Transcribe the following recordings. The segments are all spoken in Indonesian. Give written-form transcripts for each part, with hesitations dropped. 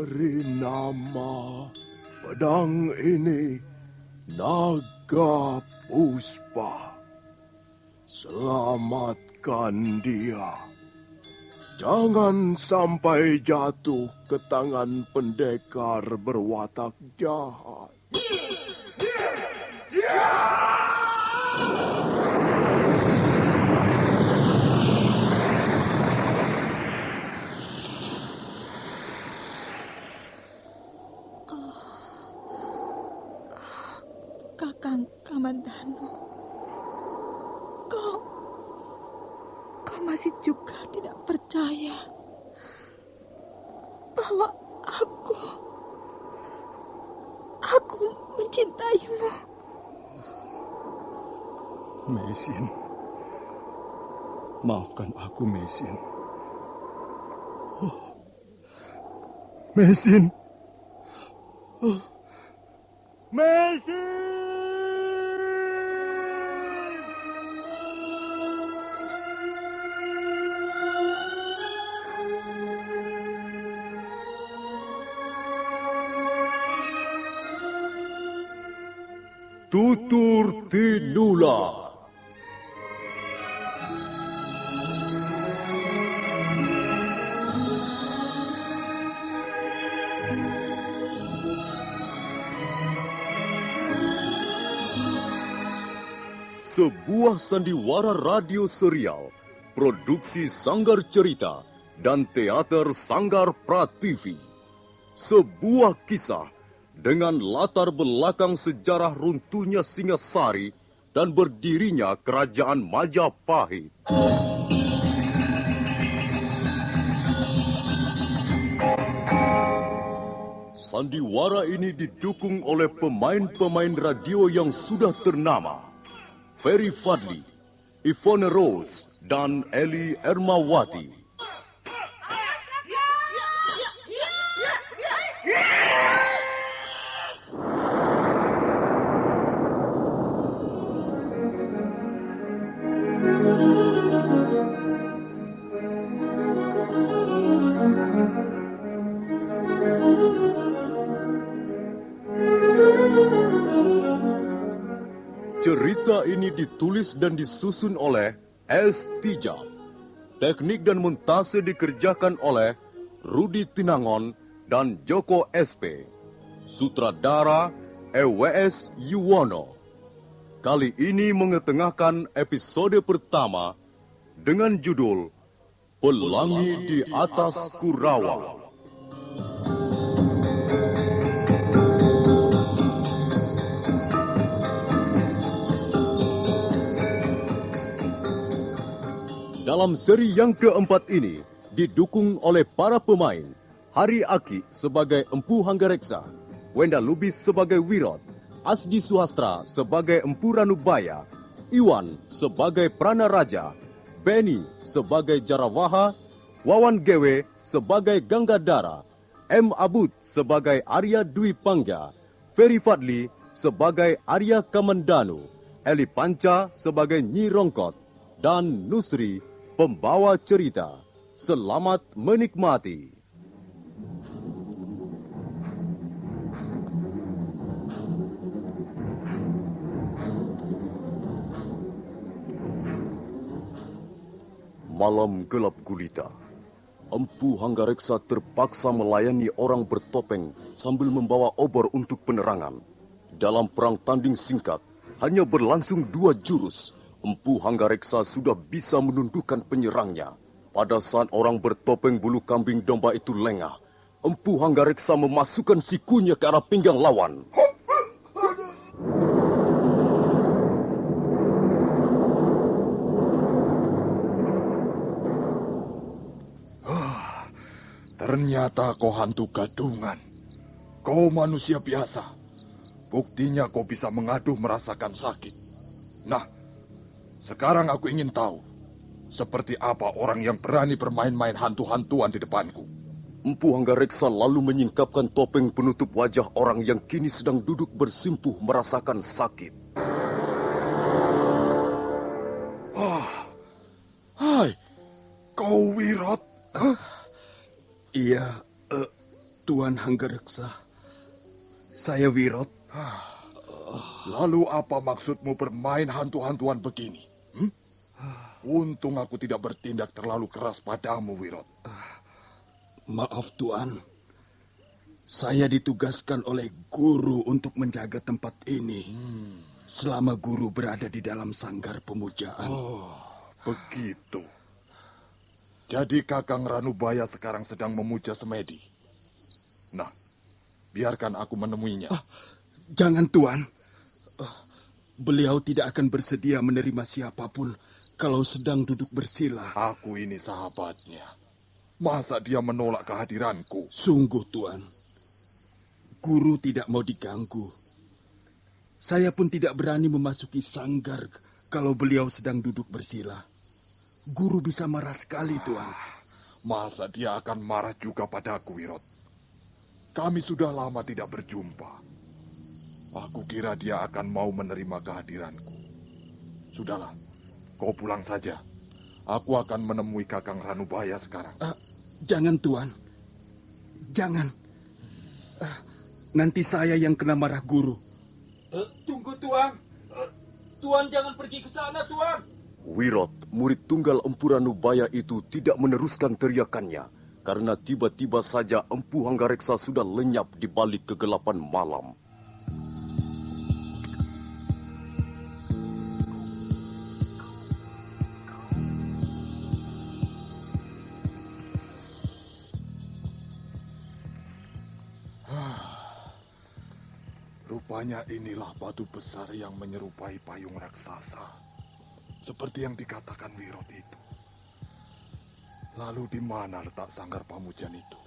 beri nama pedang ini Naga Puspa. Selamatkan dia. Jangan sampai jatuh ke tangan pendekar berwatak jahat. Kakang Kamandanu, kau masih juga tidak percaya bahwa aku mencintaimu. Mesin, maafkan aku, Mesin. Mesin. Mesin! Tutur Tinula. Sebuah sandiwara radio serial, produksi Sanggar Cerita dan teater Sanggar Prativi. Sebuah kisah dengan latar belakang sejarah runtuhnya Singasari dan berdirinya Kerajaan Majapahit. Sandiwara ini didukung oleh pemain-pemain radio yang sudah ternama. Ferry Fadli, Ivone Rose, dan Eli Ermawati. Cerita ini ditulis dan disusun oleh S. Tijab. Teknik dan montase dikerjakan oleh Rudi Tinangon dan Joko SP. Sutradara EWS Yuwono. Kali ini mengetengahkan episode pertama dengan judul Pelangi di Atas Kurawa. Dalam seri yang keempat ini, didukung oleh para pemain, Hari Aki sebagai Empu Hanggareksa, Wenda Lubis sebagai Wirot, Asdi Suhastra sebagai Empu Ranubaya, Iwan sebagai Prana Raja, Benny sebagai Jarawaha, Wawan Gewe sebagai Ganggadara, M. Abud sebagai Arya Dwi Pangga, Ferry Fadli sebagai Arya Kamandanu, Eli Panca sebagai Nyi Rongkot, dan Nusri pembawa cerita. Selamat menikmati. Malam gelap gulita. Empu Hanggareksa terpaksa melayani orang bertopeng sambil membawa obor untuk penerangan. Dalam perang tanding singkat, hanya berlangsung 2 jurus. Empu Hanggareksa sudah bisa menundukkan penyerangnya. Pada saat orang bertopeng bulu kambing domba itu lengah, Empu Hanggareksa memasukkan sikunya ke arah pinggang lawan. Ternyata kau hantu gadungan. Kau manusia biasa. Buktinya kau bisa mengaduh merasakan sakit. Nah, sekarang aku ingin tahu, seperti apa orang yang berani bermain-main hantu-hantuan di depanku. Empu Hanggareksa lalu menyingkapkan topeng penutup wajah orang yang kini sedang duduk bersimpuh merasakan sakit. Hai, kau Wirot? Iya, Tuan Tuan Hanggareksa. Saya Wirot. Lalu apa maksudmu bermain hantu-hantuan begini? Untung aku tidak bertindak terlalu keras padamu, Wirot. Maaf Tuan, saya ditugaskan oleh guru untuk menjaga tempat ini selama guru berada di dalam sanggar pemujaan. Oh, begitu. Jadi Kakang Ranubaya sekarang sedang memuja Semedi. Nah, biarkan aku menemuinya. Jangan Tuan, beliau tidak akan bersedia menerima siapapun kalau sedang duduk bersila. Aku ini sahabatnya. Masa dia menolak kehadiranku? Sungguh Tuan, guru tidak mau diganggu. Saya pun tidak berani memasuki sanggar kalau beliau sedang duduk bersila. Guru bisa marah sekali, Tuan. Masa dia akan marah juga padaku, Wirot? Kami sudah lama tidak berjumpa. Aku kira dia akan mau menerima kehadiranku. Sudahlah, kau pulang saja. Aku akan menemui Kakang Ranubaya sekarang. Jangan, Tuan. Jangan. Nanti saya yang kena marah guru. Tunggu, Tuan. Tuan jangan pergi ke sana, Tuan. Wirot, murid tunggal Empu Ranubaya itu tidak meneruskan teriakannya karena tiba-tiba saja Empu Hanggareksa sudah lenyap di balik kegelapan malam. Rupanya inilah batu besar yang menyerupai payung raksasa. Seperti yang dikatakan Wirot itu. Lalu di mana letak sanggar pamujan itu?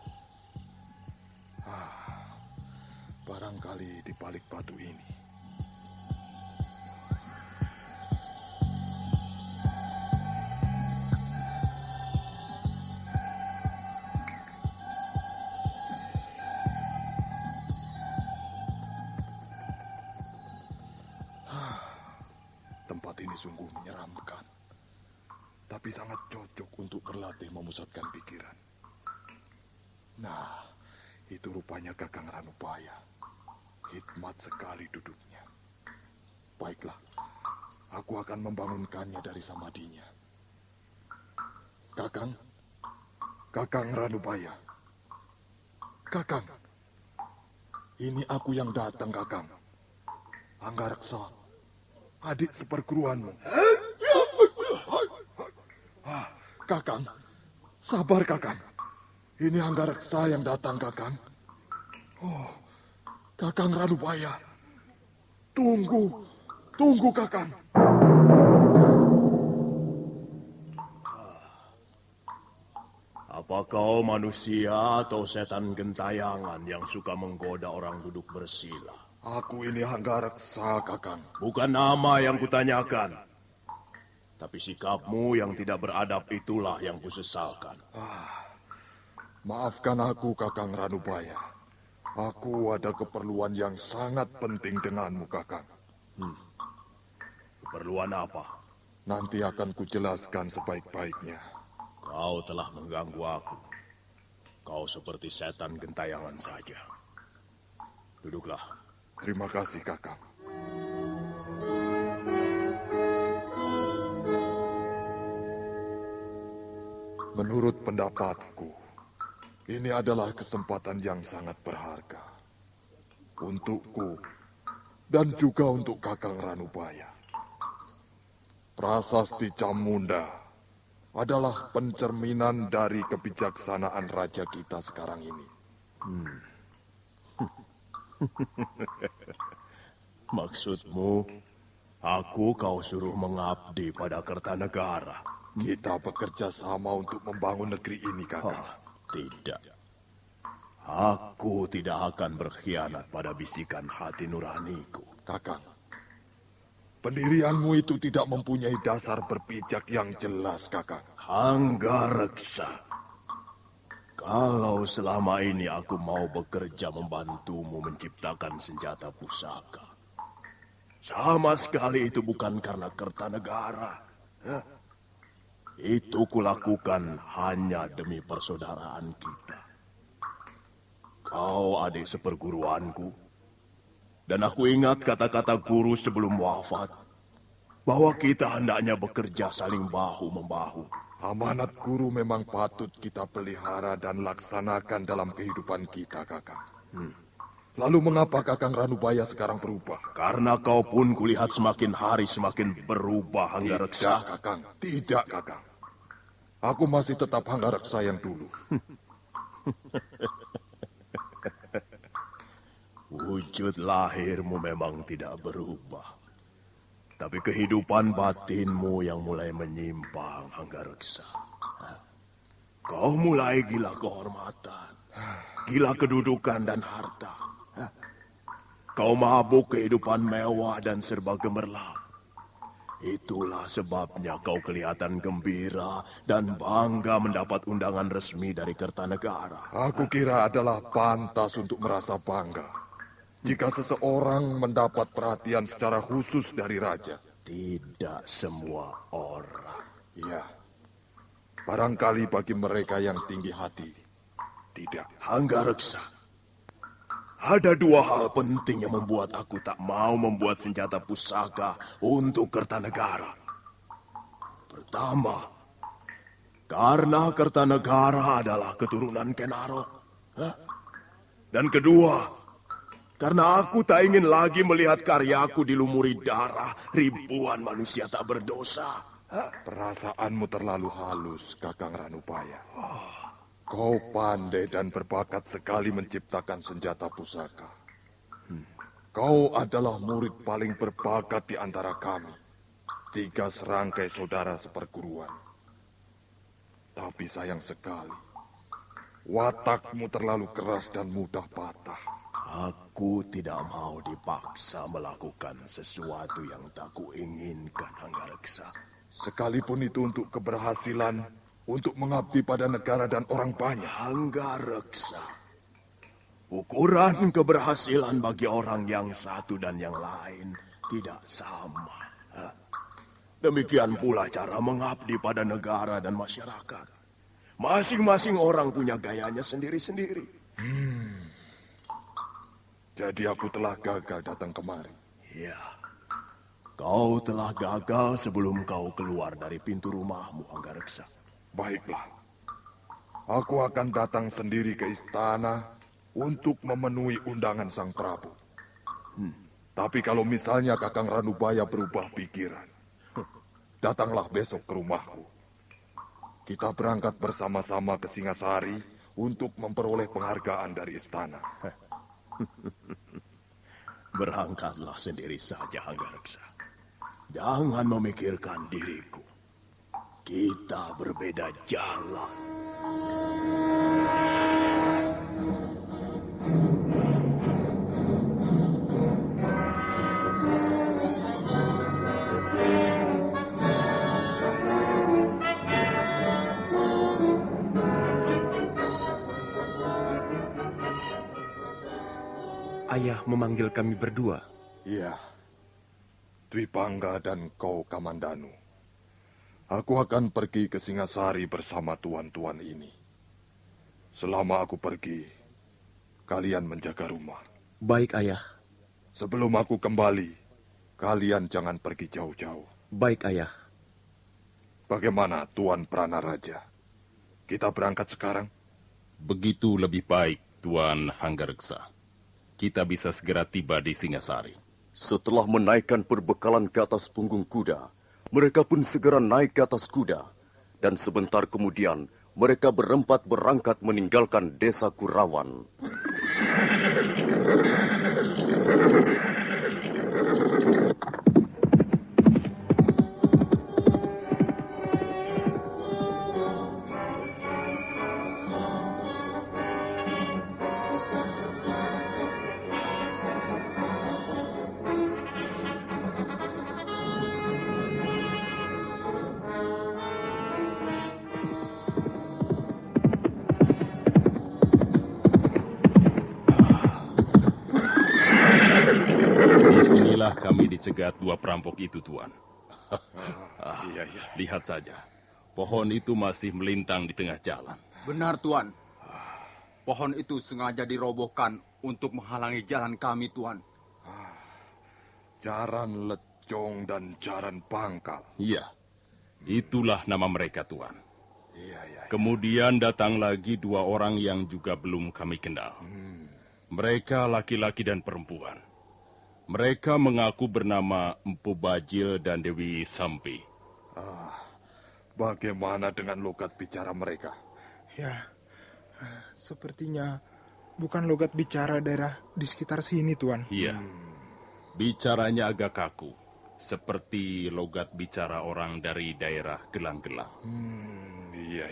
Barangkali di balik batu ini. Tempat ini sungguh menyeramkan. Tapi sangat cocok untuk berlatih memusatkan pikiran. Nah, itu rupanya Kakang Ranubaya. Hikmat sekali duduknya. Baiklah, aku akan membangunkannya dari samadinya. Kakang Ranubaya. Kakang, ini aku yang datang, Kakang. Hanggareksa, adik seperguruanmu. Kakang, sabar Kakang. Ini Hanggareksa yang datang, Kakang. Oh, Kakang Ranubaya. Tunggu Kakang. Apa kau manusia atau setan gentayangan yang suka menggoda orang duduk bersila? Aku ini Hanggareksa, Kakang. Bukan nama yang kutanyakan. Tapi sikapmu yang tidak beradab itulah yang kusesalkan. Maafkan aku, Kakang Ranubaya. Aku ada keperluan yang sangat penting denganmu, Kakang. Keperluan apa? Nanti akan kujelaskan sebaik-baiknya. Kau telah mengganggu aku. Kau seperti setan gentayangan saja. Duduklah. Terima kasih, Kakang. Menurut pendapatku, ini adalah kesempatan yang sangat berharga. Untukku dan juga untuk Kakang Ranubaya. Prasasti Camunda adalah pencerminan dari kebijaksanaan raja kita sekarang ini. Maksudmu, aku kau suruh mengabdi pada Kertanegara? Kita bekerja sama untuk membangun negeri ini, Kakang. Tidak. Aku tidak akan berkhianat pada bisikan hati nuraniku. Kakang, pendirianmu itu tidak mempunyai dasar berpijak yang jelas, Kakang. Hanggareksa, kalau selama ini aku mau bekerja membantumu menciptakan senjata pusaka, sama sekali itu bukan karena Kertanegara. Itu kulakukan hanya demi persaudaraan kita. Kau adik seperguruanku. Dan aku ingat kata-kata guru sebelum wafat, bahwa kita hendaknya bekerja saling bahu-membahu. Amanat guru memang patut kita pelihara dan laksanakan dalam kehidupan kita, Kakang. Lalu mengapa Kakang Ranubaya sekarang berubah? Karena kau pun kulihat semakin hari semakin berubah, Hanggareksa. Tidak, Kakang. Tidak, Kakang. Aku masih tetap Hanggareksa yang dulu. Wujud lahirmu memang tidak berubah. Tapi kehidupan batinmu yang mulai menyimpang, Hanggareksa. Kau mulai gila kehormatan, gila kedudukan dan harta. Kau mabuk kehidupan mewah dan serba gemerlap. Itulah sebabnya kau kelihatan gembira dan bangga mendapat undangan resmi dari Kertanegara. Aku kira adalah pantas untuk merasa bangga jika seseorang mendapat perhatian secara khusus dari raja. Tidak semua orang. Ya, barangkali bagi mereka yang tinggi hati, tidak. Hanggareksa, ada dua hal penting yang membuat aku tak mau membuat senjata pusaka untuk Kertanegara. Pertama, karena Kertanegara adalah keturunan Kenarok. Dan kedua, karena aku tak ingin lagi melihat karyaku dilumuri darah ribuan manusia tak berdosa. Perasaanmu terlalu halus, Kakang Ranubaya. Kau pandai dan berbakat sekali menciptakan senjata pusaka. Kau adalah murid paling berbakat di antara kami. 3 serangkai saudara seperguruan. Tapi sayang sekali, watakmu terlalu keras dan mudah patah. Aku tidak mau dipaksa melakukan sesuatu yang tak kuinginkan, Hanggareksa. Sekalipun itu untuk keberhasilan, untuk mengabdi pada negara dan orang banyak. Hanggareksa, ukuran keberhasilan bagi orang yang satu dan yang lain tidak sama. Demikian pula cara mengabdi pada negara dan masyarakat. Masing-masing orang punya gayanya sendiri-sendiri. Jadi aku telah gagal datang kemari. Ya, kau telah gagal sebelum kau keluar dari pintu rumahmu, Hanggareksa. Baiklah, aku akan datang sendiri ke istana untuk memenuhi undangan Sang Prabu. Tapi kalau misalnya Kakang Ranubaya berubah pikiran, datanglah besok ke rumahku. Kita berangkat bersama-sama ke Singasari untuk memperoleh penghargaan dari istana. Berangkatlah sendiri saja, Hanggareksa. Jangan memikirkan diriku. Kita berbeda jalan. Ayah memanggil kami berdua. Iya, Dwi Pangga dan kau Kamandanu. Aku akan pergi ke Singasari bersama tuan-tuan ini. Selama aku pergi, kalian menjaga rumah. Baik, Ayah. Sebelum aku kembali, kalian jangan pergi jauh-jauh. Baik, Ayah. Bagaimana Tuan Pranaraja? Kita berangkat sekarang? Begitu lebih baik, Tuan Hanggareksa. Kita bisa segera tiba di Singasari. Setelah menaikkan perbekalan ke atas punggung kuda, mereka pun segera naik ke atas kuda. Dan sebentar kemudian, mereka berempat berangkat meninggalkan desa Kurawan. Disinilah kami dicegat 2 perampok itu, Tuan. Iya. Lihat saja, pohon itu masih melintang di tengah jalan. Benar, Tuan. Pohon itu sengaja dirobohkan untuk menghalangi jalan kami, Tuan. Jaran lecong dan jaran bangkal. Iya, itulah nama mereka, Tuan. Iya. Kemudian datang lagi 2 orang yang juga belum kami kenal. Mereka laki-laki dan perempuan. Mereka mengaku bernama Empu Bajil dan Dewi Sampi. Bagaimana dengan logat bicara mereka? Ya, sepertinya bukan logat bicara daerah di sekitar sini, Tuan. Iya, bicaranya agak kaku, seperti logat bicara orang dari daerah Gelang-Gelang. Iya.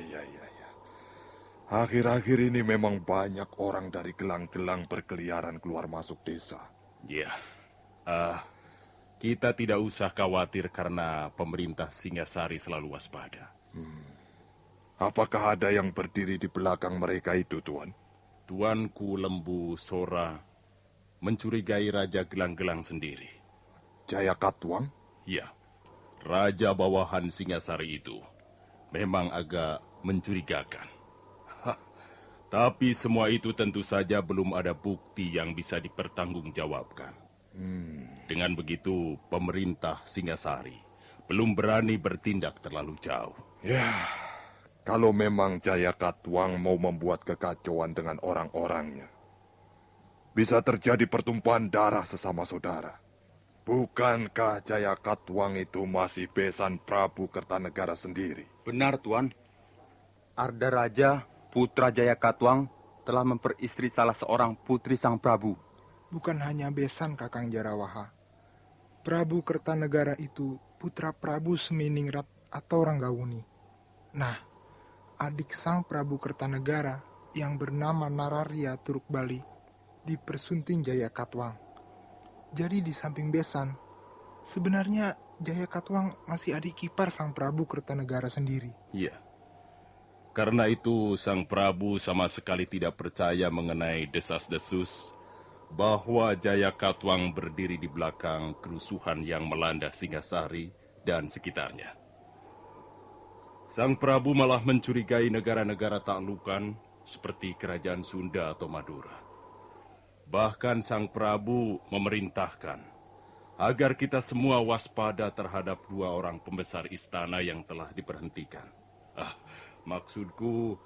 Akhir-akhir ini memang banyak orang dari Gelang-Gelang berkeliaran keluar masuk desa. Iya, kita tidak usah khawatir karena pemerintah Singasari selalu waspada. Apakah ada yang berdiri di belakang mereka itu, Tuan? Tuanku Lembu Sora mencurigai Raja Gelang-Gelang sendiri. Jaya Katuang? Ya, Raja bawahan Singasari itu memang agak mencurigakan. Tapi semua itu tentu saja belum ada bukti yang bisa dipertanggungjawabkan. Dengan begitu, pemerintah Singasari belum berani bertindak terlalu jauh. Ya, kalau memang Jaya Katuang mau membuat kekacauan dengan orang-orangnya, bisa terjadi pertumpahan darah sesama saudara. Bukankah Jaya Katuang itu masih besan Prabu Kertanegara sendiri? Benar, Tuan. Arda Raja, putra Jaya Katuang, telah memperistri salah seorang putri sang Prabu. Bukan hanya besan, Kakang Jarawaha. Prabu Kertanegara itu putra Prabu Seminingrat atau Ranggawuni. Nah, adik sang Prabu Kertanegara yang bernama Nararya Turuk Bali dipersunting Jaya Katuang. Jadi di samping besan, sebenarnya Jaya Katuang masih adik ipar sang Prabu Kertanegara sendiri. Iya. Karena itu sang Prabu sama sekali tidak percaya mengenai desas-desus bahwa Jaya Katuang berdiri di belakang kerusuhan yang melanda Singasari dan sekitarnya. Sang Prabu malah mencurigai negara-negara taklukan seperti Kerajaan Sunda atau Madura. Bahkan Sang Prabu memerintahkan agar kita semua waspada terhadap 2 orang pembesar istana yang telah diberhentikan. Maksudku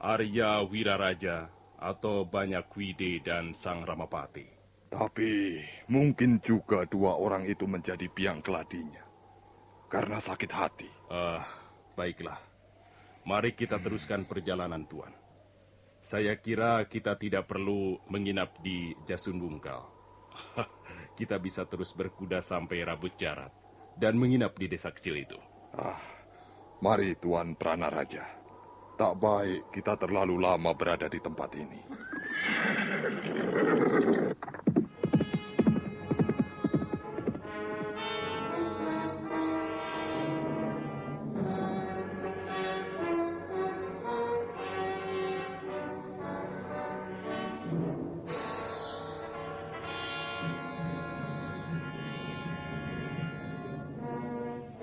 Arya Wiraraja atau Banyakwide dan Sang Ramapati. Tapi mungkin juga 2 orang itu menjadi biang keladinya karena sakit hati. Baiklah. Mari kita teruskan perjalanan, Tuan. Saya kira kita tidak perlu menginap di Jasun Bungkal. Kita bisa terus berkuda sampai Rabut Jarat dan menginap di desa kecil itu. Mari, Tuan Pranaraja. Tak baik kita terlalu lama berada di tempat ini.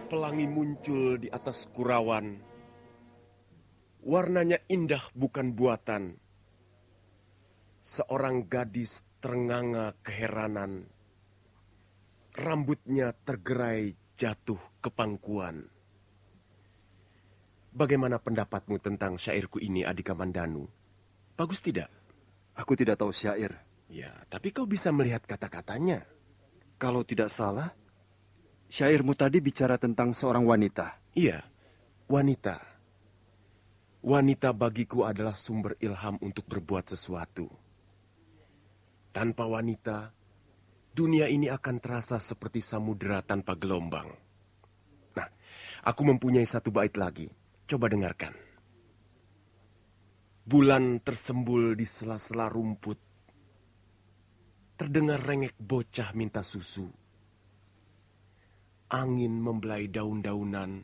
Pelangi muncul di atas Kurawan. Warnanya indah bukan buatan. Seorang gadis terenganga keheranan. Rambutnya tergerai jatuh ke pangkuan. Bagaimana pendapatmu tentang syairku ini, Adhika Mandanu? Bagus tidak? Aku tidak tahu syair. Ya, tapi kau bisa melihat kata-katanya. Kalau tidak salah, syairmu tadi bicara tentang seorang wanita. Iya, wanita. Wanita bagiku adalah sumber ilham untuk berbuat sesuatu. Tanpa wanita, dunia ini akan terasa seperti samudera tanpa gelombang. Nah, aku mempunyai satu bait lagi. Coba dengarkan. Bulan tersembul di sela-sela rumput. Terdengar rengek bocah minta susu. Angin membelai daun-daunan.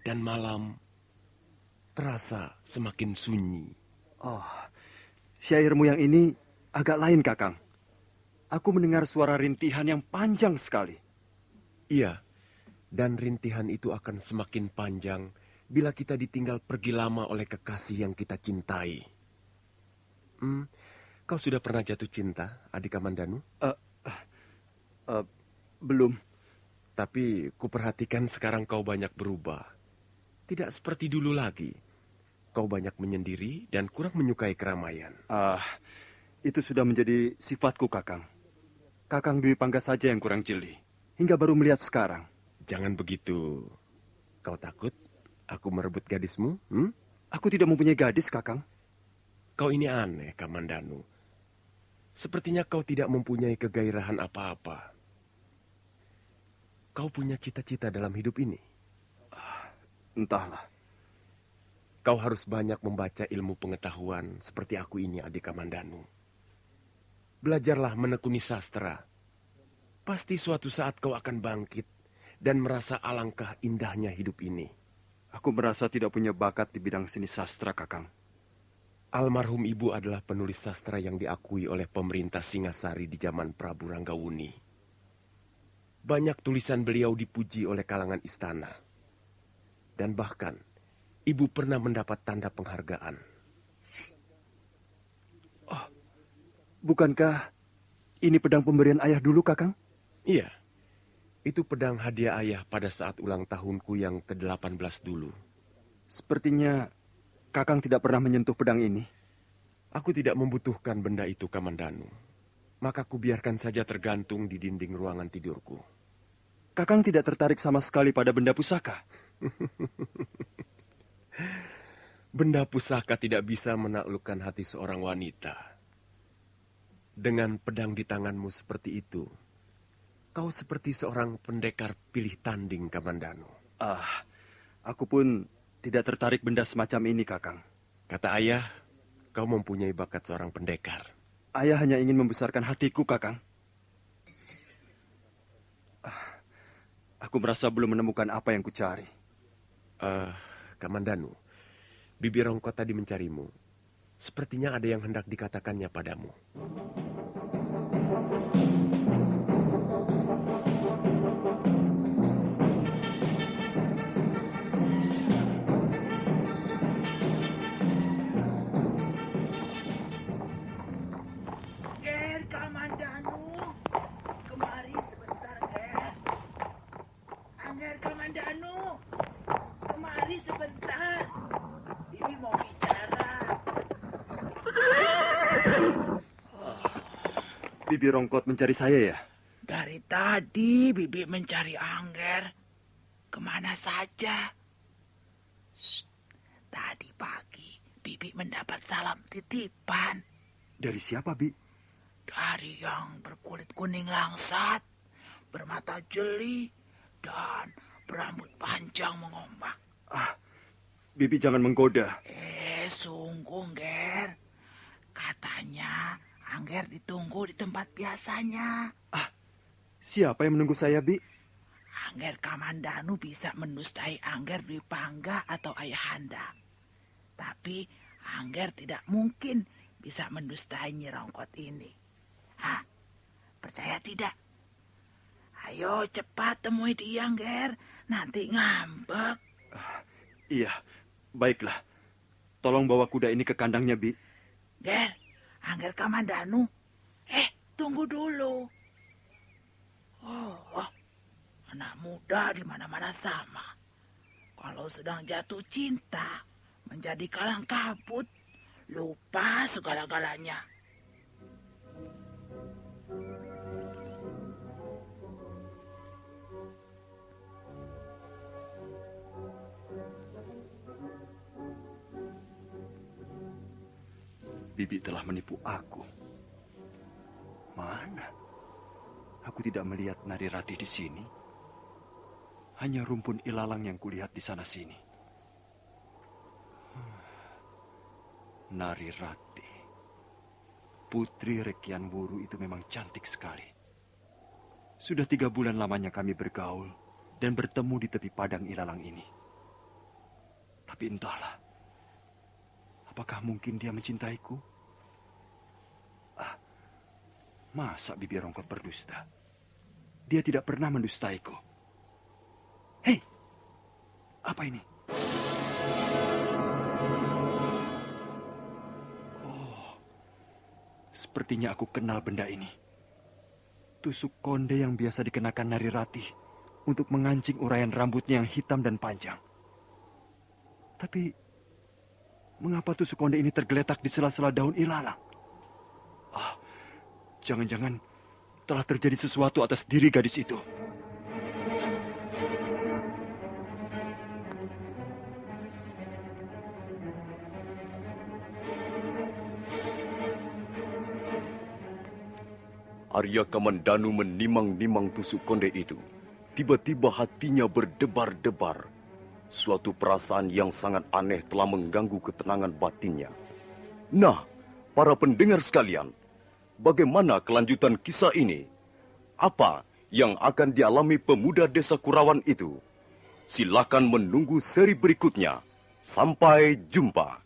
Dan malam terasa semakin sunyi. Oh, syairmu yang ini agak lain, Kakang. Aku mendengar suara rintihan yang panjang sekali. Iya, dan rintihan itu akan semakin panjang bila kita ditinggal pergi lama oleh kekasih yang kita cintai. Kau sudah pernah jatuh cinta, adik Kamandanu? Belum. Tapi kuperhatikan sekarang kau banyak berubah. Tidak seperti dulu lagi. Kau banyak menyendiri dan kurang menyukai keramaian. Itu sudah menjadi sifatku, Kakang. Kakang Dwi Pangga saja yang kurang jeli. Hingga baru melihat sekarang. Jangan begitu. Kau takut aku merebut gadismu? Aku tidak mempunyai gadis, Kakang. Kau ini aneh, Kamandanu. Sepertinya kau tidak mempunyai kegairahan apa-apa. Kau punya cita-cita dalam hidup ini? Entahlah. Kau harus banyak membaca ilmu pengetahuan seperti aku ini, adik Kamandanu. Belajarlah menekuni sastra. Pasti suatu saat kau akan bangkit dan merasa alangkah indahnya hidup ini. Aku merasa tidak punya bakat di bidang seni sastra, Kakang. Almarhum ibu adalah penulis sastra yang diakui oleh pemerintah Singasari di zaman Prabu Ranggawuni. Banyak tulisan beliau dipuji oleh kalangan istana. Dan bahkan, ibu pernah mendapat tanda penghargaan. Bukankah ini pedang pemberian ayah dulu, Kakang? Iya, itu pedang hadiah ayah pada saat ulang tahunku yang ke-18 dulu. Sepertinya Kakang tidak pernah menyentuh pedang ini. Aku tidak membutuhkan benda itu, Kamandanu. Maka kubiarkan saja tergantung di dinding ruangan tidurku. Kakang tidak tertarik sama sekali pada benda pusaka? Benda pusaka tidak bisa menaklukkan hati seorang wanita. Dengan pedang di tanganmu seperti itu, kau seperti seorang pendekar pilih tanding, Kamandanu. Aku pun tidak tertarik benda semacam ini, Kakang. Kata ayah, kau mempunyai bakat seorang pendekar. Ayah hanya ingin membesarkan hatiku, Kakang. Aku merasa belum menemukan apa yang kucari. Kamandanu, Bibi Rongkot tadi mencarimu. Sepertinya ada yang hendak dikatakannya padamu. Ger, Kamandanu, kemari sebentar, Ger. Angger, Kamandanu, kemari sebentar. Bibi mau bicara. Bibi Rongkot mencari saya ya? Dari tadi Bibi mencari Angger. Kemana saja? Shh, tadi pagi Bibi mendapat salam titipan. Dari siapa, Bi? Dari yang berkulit kuning langsat, bermata jeli, dan berambut panjang mengombak. Bibi jangan menggoda. Sungguh, Ger. Katanya Angger ditunggu di tempat biasanya. Siapa yang menunggu saya, Bi? Angger Kamandanu bisa mendustai Angger Dwi Pangga atau Ayahanda. Tapi Angger tidak mungkin bisa mendustai Nyi Rongkot ini. Percaya tidak? Ayo cepat temui dia, Angger. Nanti ngambek. Iya, baiklah. Tolong bawa kuda ini ke kandangnya, Bi. Ger, Angger Kamandanu. Tunggu dulu. Anak muda di mana-mana sama. Kalau sedang jatuh cinta, menjadi kalang kabut, lupa segala-galanya. Bibi telah menipu aku. Mana? Aku tidak melihat Nari Ratih di sini. Hanya rumpun ilalang yang kulihat di sana-sini. Nari Ratih. Putri Rekian Wuru itu memang cantik sekali. Sudah 3 bulan lamanya kami bergaul dan bertemu di tepi padang ilalang ini. Tapi entahlah. Apakah mungkin dia mencintaiku? Masa Bibi Rongkot berdusta? Dia tidak pernah mendustaiku. Hei, apa ini? Sepertinya aku kenal benda ini. Tusuk konde yang biasa dikenakan Nari Ratih untuk mengancing uraian rambutnya yang hitam dan panjang. Tapi, mengapa tusuk konde ini tergeletak di sela-sela daun ilalang? Jangan-jangan telah terjadi sesuatu atas diri gadis itu. Arya Kamandanu menimang-nimang tusuk konde itu. Tiba-tiba hatinya berdebar-debar. Suatu perasaan yang sangat aneh telah mengganggu ketenangan batinnya. Nah, para pendengar sekalian, bagaimana kelanjutan kisah ini? Apa yang akan dialami pemuda desa Kurawan itu? Silakan menunggu seri berikutnya. Sampai jumpa.